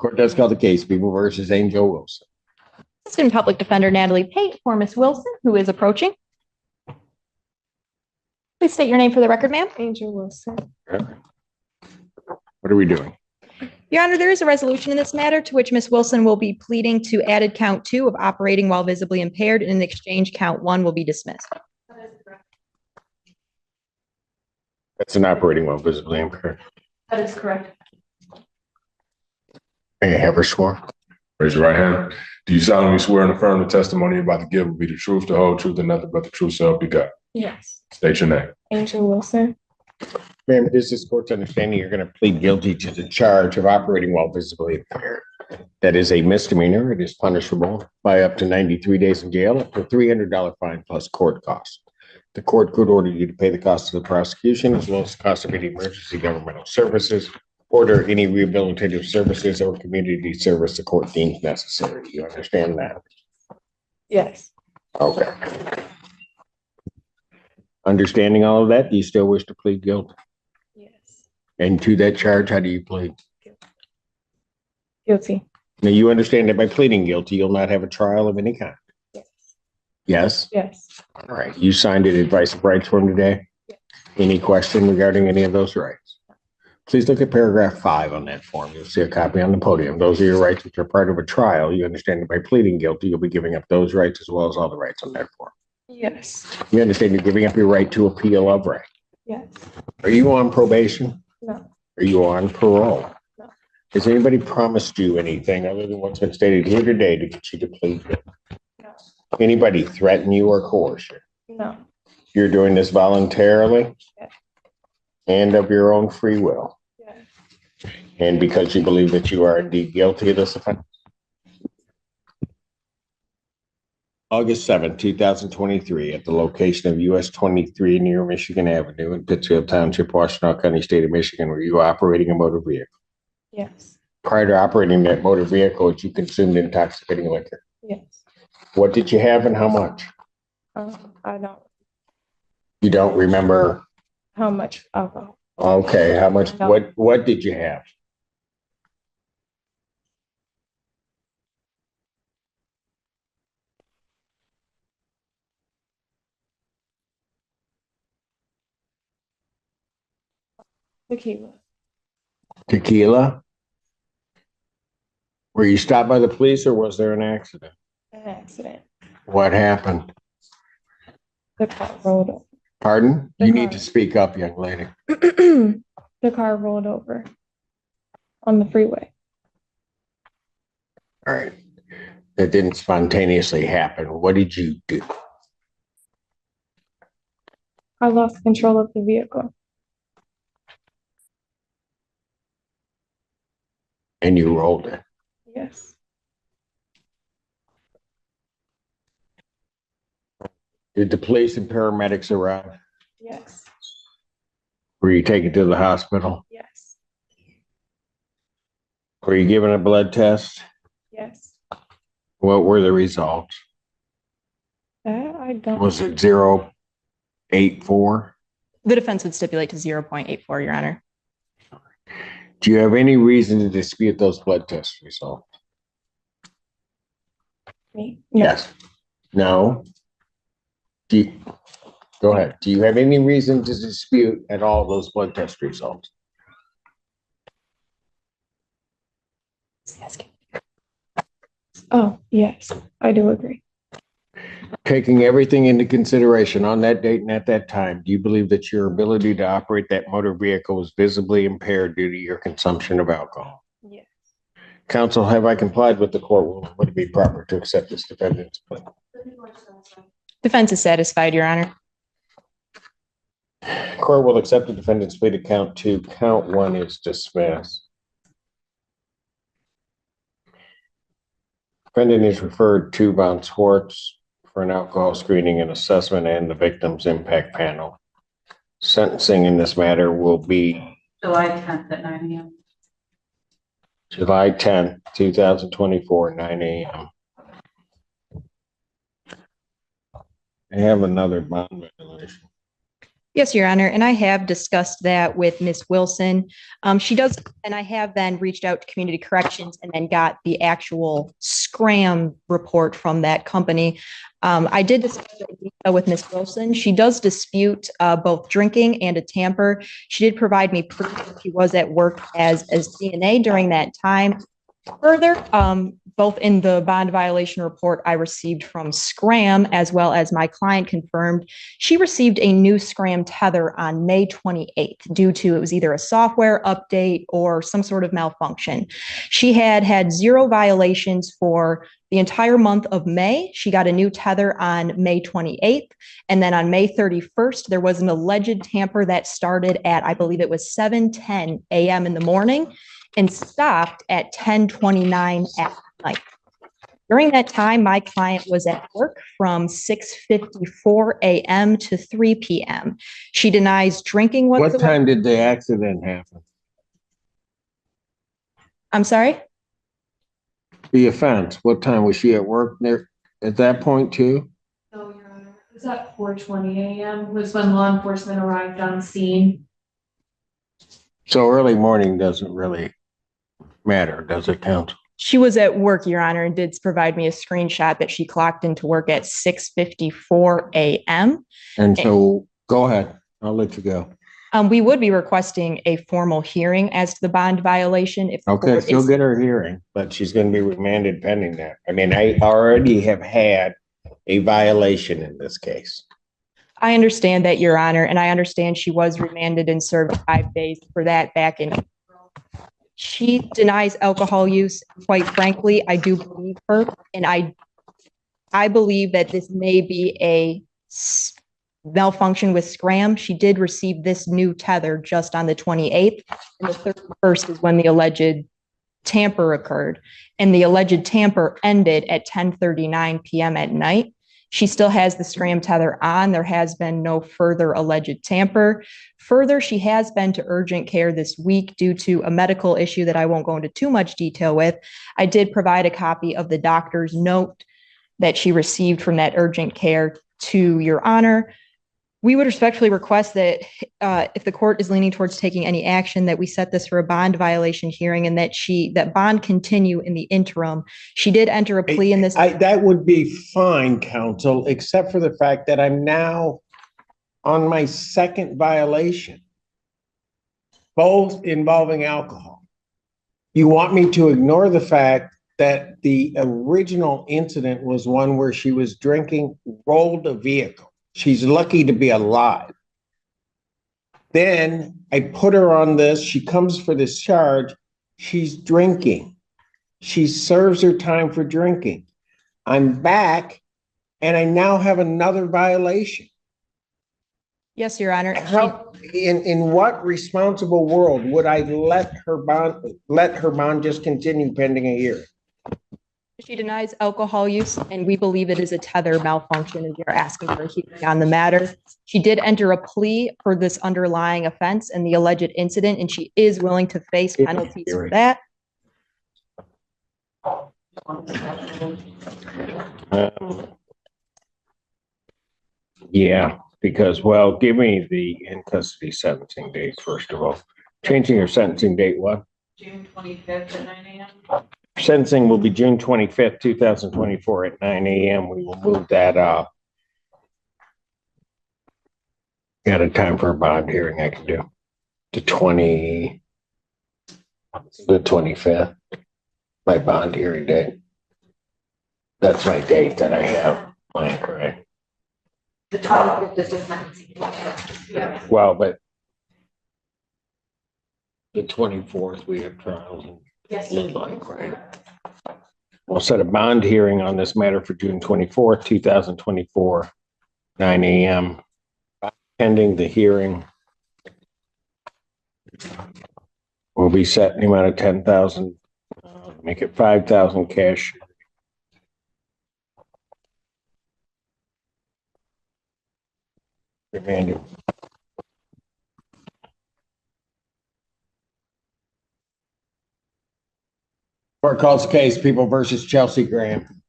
Court does call the case, People versus Angel Wilson. Assistant Public Defender Natalie Pate for Ms. Wilson, who is approaching. Please state your name for the record, ma'am. Angel Wilson. Okay. What are we doing? Your Honor, there is a resolution in this matter to which Ms. Wilson will be pleading to added count 2 of operating while visibly impaired, and in exchange, count 1 will be dismissed. That's an operating while visibly impaired. That is correct. May I have her sworn? Raise your right hand. Do you solemnly swear and affirm the testimony you're about to give will be the truth, the whole truth, and nothing but the truth, so help you God? Yes. State your name. Angel Wilson. Ma'am, it is this court's understanding you're going to plead guilty to the charge of operating while visibly impaired. That is a misdemeanor. It is punishable by up to 93 days in jail, up to $300 fine plus court costs. The court could order you to pay the cost of the prosecution as well as the cost of any emergency governmental services, order any rehabilitative services or community service the court deems necessary. Do you understand that? Yes. Okay. Understanding all of that, do you still wish to plead guilty? Yes. And to that charge, how do you plead? Guilty. Now, you understand that by pleading guilty, you'll not have a trial of any kind? Yes. Yes? Yes. All right. You signed an advice of rights form today? Yes. Any question regarding any of those rights? Please look at paragraph 5 on that form. You'll see a copy on the podium. Those are your rights which are part of a trial. You understand that by pleading guilty, you'll be giving up those rights as well as all the rights on that form. Yes. You understand you're giving up your right to appeal of right. Yes. Are you on probation? No. Are you on parole? No. Has anybody promised you anything other than what's been stated here today to get you to plead guilty? No. Anybody threaten you or coerce you? No. You're doing this voluntarily? Yes. And of your own free will? Yes. And because you believe that you are indeed guilty of this offense? August 7, 2023, at the location of US 23 near Michigan Avenue in Pittsfield Township, Washtenaw County, State of Michigan, were you operating a motor vehicle? Yes. Prior to operating that motor vehicle, did you consumed intoxicating liquor? Yes. What did you have and how much? I don't. You don't remember? How much alcohol? Okay, how much, No. what did you have? Tequila. Tequila? Were you stopped by the police or was there an accident? An accident. What happened? The car rolled over. Pardon? The You need car. to speak up, young lady. The car rolled over on the freeway. All right. That didn't spontaneously happen. What did you do? I lost control of the vehicle. And you rolled it. Yes. Did the police and paramedics arrive? Yes. Were you taken to the hospital? Yes. Were you given a blood test? Yes. What were the results? That I don't. Was it 0.84? The defense would stipulate to 0.84, Your Honor. Do you have any reason to dispute those blood test results? Me? No. Yes. No? Go ahead. Do you have any reason to dispute at all those blood test results? Oh, yes, I do agree. Taking everything into consideration on that date and at that time, do you believe that your ability to operate that motor vehicle was visibly impaired due to your consumption of alcohol? Yes. Counsel, have I complied with the court rule? Would it be proper to accept this defendant's plea? Defense is satisfied, Your Honor. Court will accept the defendant's plea to count 2. Count 1 is dismissed. Defendant is referred to Von Schwartz for an alcohol screening and assessment and the victim's impact panel. Sentencing in this matter will be July 10th at 9 a.m. July 10th, 2024, 9 a.m. I have another bond resolution. Yes, Your Honor, and I have discussed that with Ms. Wilson. She does, and I have then reached out to Community Corrections and then got the actual Scram report from that company. I did discuss it in detail with Ms. Wilson. She does dispute both drinking and a tamper. She did provide me proof that she was at work as CNA during that time. Further, both in the bond violation report I received from Scram, as well as my client confirmed, she received a new Scram tether on May 28th due to it was either a software update or some sort of malfunction. She had 0 violations for the entire month of May. She got a new tether on May 28th. And then on May 31st, there was an alleged tamper that started at, I believe it was 7:10 a.m. in the morning and stopped at 10:29 at night. During that time, my client was at work from 6:54 a.m. to 3 p.m. She denies drinking What whatsoever. time did the accident happen? I'm sorry? The offense, what time was she at work there at that point too? No, Your Honor. It was at 4:20 a.m. was when law enforcement arrived on scene. So early morning doesn't really matter, does it, count? She was at work, Your Honor, and did provide me a screenshot that she clocked into work at 6:54 a.m. And so, go ahead, I'll let you go. We would be requesting a formal hearing as to the bond violation. If the Okay, court she'll is- get her hearing, but she's gonna be remanded pending that. I mean, I already have had a violation in this case. I understand that, Your Honor, and I understand she was remanded and served 5 days for that back in April. She denies alcohol use. Quite frankly, I do believe her, and I believe that this may be a malfunction with Scram. She did receive this new tether just on the 28th, and the 31st is when the alleged tamper occurred, and the alleged tamper ended at 10:39 p.m. at night. She still has the Scram tether on. There has been no further alleged tamper. Further, she has been to urgent care this week due to a medical issue that I won't go into too much detail with. I did provide a copy of the doctor's note that she received from that urgent care to Your Honor. We would respectfully request that if the court is leaning towards taking any action, that we set this for a bond violation hearing and that bond continue in the interim. She did enter a plea in this. That would be fine, counsel, except for the fact that I'm now on my second violation, both involving alcohol. You want me to ignore the fact that the original incident was one where she was drinking, rolled a vehicle. She's lucky to be alive. Then I put her on this. She comes for this charge. She's drinking. She serves her time for drinking. I'm back and I now have another violation. Yes, Your Honor. How, in what responsible world would I let her bond just continue pending a year? She denies alcohol use, and we believe it is a tether malfunction, and we are asking for a hearing on the matter. She did enter a plea for this underlying offense and the alleged incident, and she is willing to face penalties for that. Yeah, because, well, give me the in custody sentencing date, first of all. Changing your sentencing date, what? June 25th at 9 a.m. Sentencing will be June 25th, 2024 at 9 a.m. We will move that up. Got a time for a bond hearing I can do. The 25th, my bond hearing date. That's my date that I have. Mike, right? The 25th is the sentencing. Yeah. Well, but the 24th, we have trials and Yes. like, right? We'll set a bond hearing on this matter for June 24th, 2024, 9 a.m. Pending the hearing, will be set in the amount of 10,000, make it 5,000 cash. Remanded. Court calls the case, People versus Chelsea Graham.